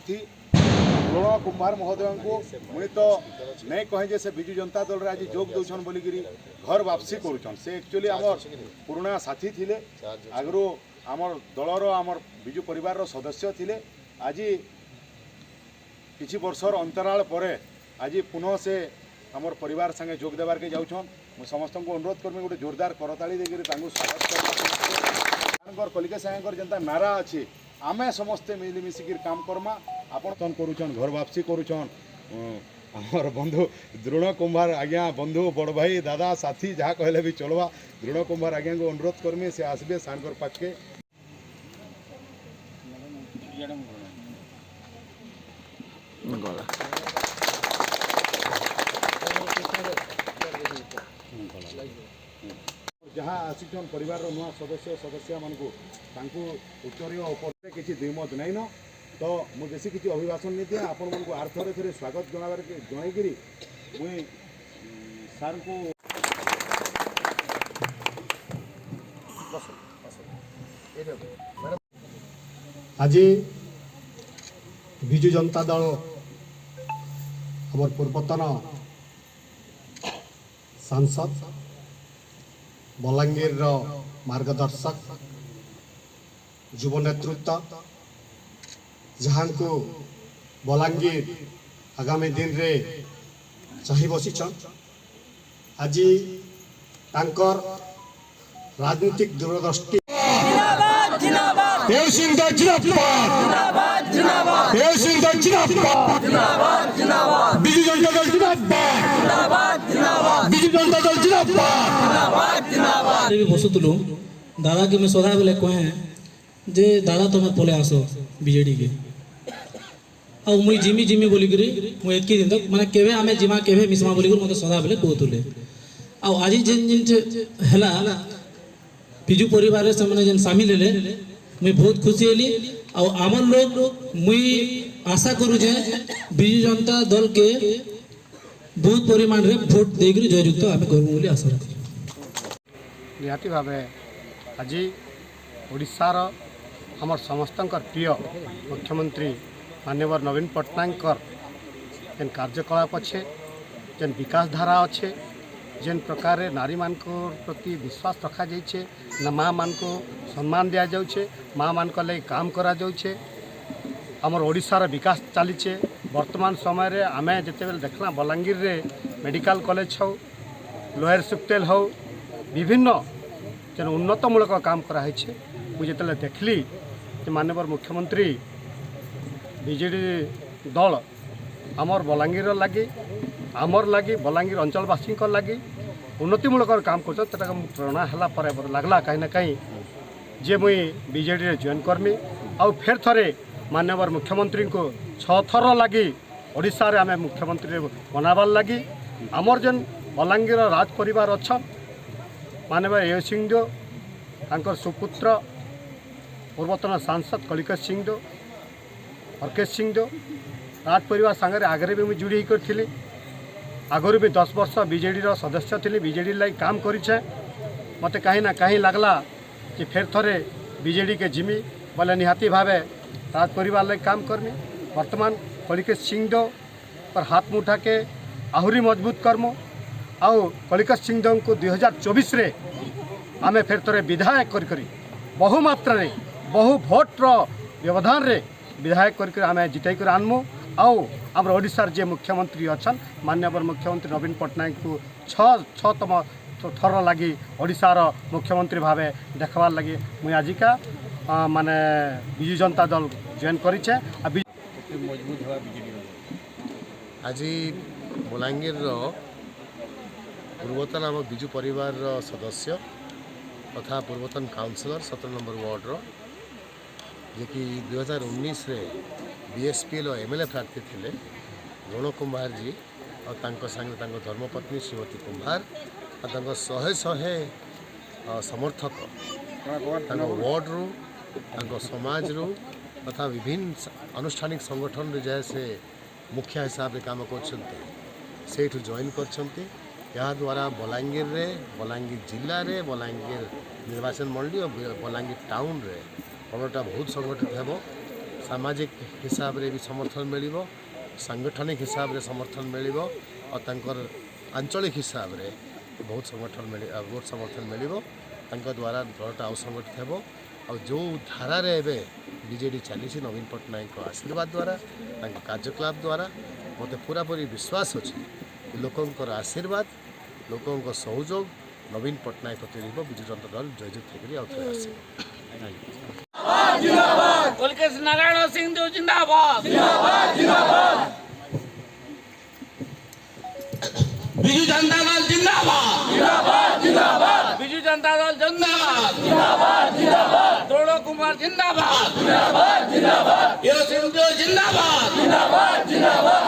साथी द्रोण कुंभार महोदय को मुई तो नहीं कहे जे से विजु जनता दल आज जोग दौन बोलिकी घर वापसी करुछन। से एक्चुअली आमर पुराना साथी थिले, आगु आमर दलर आमर विजु परिवार सदस्य थिले। आज किछि वर्षर अंतराल पर आज पुनः से आमर परिवार संगे जोग देवार के जाऊछन। मु समस्त को अनुरोध करमी गोटे जोरदार करताली देकर स्वागत कर। कलिका सागर जनता नारा अच्छी आमे समस्ते मिलमिशिक काम करमा। आपण करुछन घर वापसी करुछन। आमर बंधु द्रोण कुंभार आज्ञा बंधु बड़ भाई दादा साथी जहाँ कहले भी चलवा। द्रोण कुंभार आज्ञा को अनुरोध करमी से आसबे सागर पाख के। जहाँ आसिछन परिवार नुआ सदस्य सदस्य मानकु उत्तरीय उपर किसी द्विमत नहीं न तो मुझे बेसी किसी अभिभाषण नहीं दिए। आपण मन को आर थे थे स्वागत जनईकरी मुई सार को आज विजु जनता दल हमर पूर्वतन सांसद बलांगीर मार्गदर्शक युव नेतृत्व जहाँ को बलांगीर आगामी दिन रे चाहि बसीछन। आज तांकर राजनीतिक दूरदृष्टि बसुलु दादा के सदा बेले कहे जे दादा तुम्हें पले आस बीजेडी के आ मुई जिमी जिमी बोलिकी मुझे एक दिन तक माने केवे आमे जिमा केवे मिसमा बोलिकी मते सदा बेले कहतुले। आज जेन जेन हैला बिजू परिवार से मैंने जेन शामिल हेले मुई बहुत खुशी हेली। आमर लोग मुई आशा करू जे बिजू जनता दल के बहुत परिमाण रे भोट देकर जययुक्त आम करूँ बोली आशा रखी। निहाती भाव आज ओडिशार हमर समस्तंकर प्रिय मुख्यमंत्री माननीय नवीन पट्टनायक जेन कार्यकलाप अच्छे जेन विकास धारा अच्छे जेन प्रकार नारी मान प्रति विश्वास रखा जाइए ना माँ मान को सम्मान दिया जाउछे माँ मान लगे काम करा जाउछे। हमर ओडिशार विकास चलीचे। वर्तमान समय रे आमे जिते बेले देखला बलांगीर रे मेडिकल कॉलेज हो लोयर सुक्तेल हो विभिन्न जेन उन्नतमूलक काम कराई। मुझे देखली कि माननीय मुख्यमंत्री बीजेडी दल आमर बलांगीर लगी आमर लगी बलांगीर अंचलवासी लगी उन्नतिमूलक काम कर प्रेरणा है लगला कहीं ना कहीं जे मुई बीजेडी जॉइन करमी। आउ फेर थरे माननीय मुख्यमंत्री को 6 थर लगी ओडिशा रे आमे मुख्यमंत्री बनाबार लगी आमर जेन बलांगीर राज परिवार अच्छा माननीय ए सिंहदेव तांकर सुपुत्र पूर्वतन सांसद कलिका सिंहदेव हरकेश सिंहदेव राज परिवार सांगे आगे भी मुझे जुड़ी करी आगुरी भी 10 वर्ष बीजेडी सदस्य थी बीजेडी लगी काम करे मत कहीं ना कहीं लगला कि फेर थरे बीजेडी के जिमी बोले निहाती भावे राज परिवार लगी काम करमी। वर्तमान कलिका सिंहदेव पर हाथ मुठा के आहरी मजबूत करमो आउ कलिका सिंहदेव को 2024 रे आमे फेर थरे विधायक करी बहुमात्रा रे बहु भोटर व्यवधान रे विधायक करके आमे जिताई कर आनमु। आउ आम ओडिशार जे मुख्यमंत्री अच्छन माननीय मुख्यमंत्री नवीन पट्टनायक को 6तम थर लगी ओडिशार मुख्यमंत्री भावे देखबार लगी मुई आजिका माने बिजू जनता दल जॉइन करिछे। मजबूत हुआ आज बलांगीर पूर्वतन आम बिजू परिवार सदस्य तथा पूर्वतन काउंसिलर 17 नंबर वार्ड जे कि 2019 रे बीएसपी एमएलए प्रार्थी थे द्रोण कुंभार जी और संगे धर्मपत्नी श्रीमती कुंभार और शहे समर्थक वार्ड रु समाज रु तथा विभिन्न अनुष्ठानिक संगठन जाए से मुखिया हिसाब से काम कर जॉइन कर द्वारा बलांगीर रे बलांगीर जिले रे बलांगीर निर्वाचन मंडली और बलांगीर टाउन रे फलटा बहुत संगठित हेब सामाजिक हिसाब रे भी समर्थन मिलिबो, सांगठनिक हिसाब रे समर्थन मिलिबो और तांकर आंचलिक हिसाब रे बहुत समर्थन मिलिबो। तांकर द्वारा दलटा असंगठित हेबो और जो धारा रे एबे बीजेडी चली नवीन पट्टनायक को आशीर्वाद द्वारा कार्यकलाप द्वारा मते पूरापूरी विश्वास अच्छी लोकंकर आशीर्वाद लोकंक सहयोग नवीन पट्टनायक प्रति विजु जनता दल जयजुक्त होकर आउथरे आसीबो। पुलकेश नारायण सिंह देव जिंदाबाद जिंदाबाद बिजू जनता दल जिंदाबाद जिंदाबाद बिजू जनता दल जिंदाबाद द्रोणो कुमार जिंदाबाद जिंदाबाद यो सिंह देव जिंदाबाद जिंदाबाद